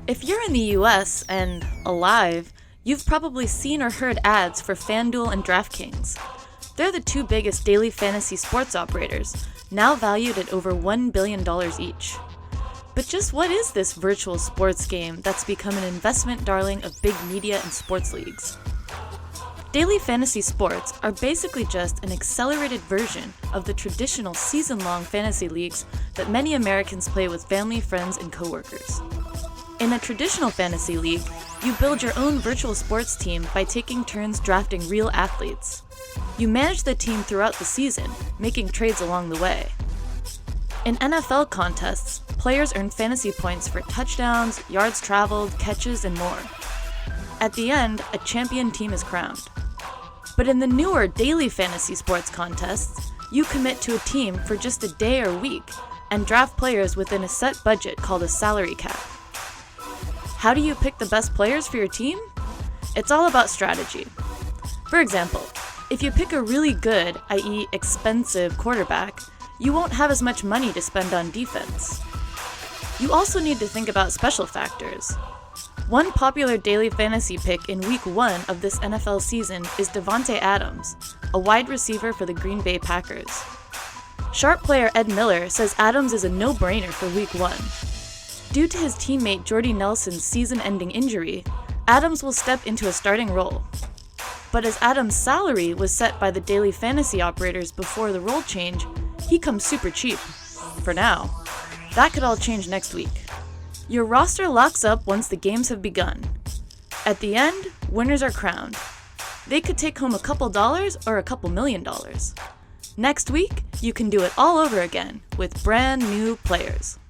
If you're in the US and alive, you've probably seen or heard ads for FanDuel and DraftKings. They're the two biggest daily fantasy sports operators, now valued at over $1 billion each. But just what is this virtual sports game that's become an investment darling of big media and sports leagues? Daily fantasy sports are basically just an accelerated version of the traditional season-long fantasy leagues that many Americans play with family, friends, and coworkers. In a traditional fantasy league, you build your own virtual sports team by taking turns drafting real athletes. You manage the team throughout the season, making trades along the way. In NFL contests, players earn fantasy points for touchdowns, yards traveled, catches, and more. At the end, a champion team is crowned. But in the newer daily fantasy sports contests, you commit to a team for just a day or week and draft players within a set budget called a salary cap. How do you pick the best players for your team? It's all about strategy. For example, if you pick a really good, i.e. expensive quarterback, you won't have as much money to spend on defense. You also need to think about special factors. One popular daily fantasy pick in Week 1 of this NFL season is Davante Adams, a wide receiver for the Green Bay Packers. Sharp player Ed Miller says Adams is a no-brainer for Week 1. Due to his teammate Jordy Nelson's season-ending injury, Adams will step into a starting role. But as Adams' salary was set by the daily fantasy operators before the role change, he comes super cheap. For now. That could all change next week. Your roster locks up once the games have begun. At the end, winners are crowned. They could take home a couple dollars or a couple $1 million. Next week, you can do it all over again with brand new players.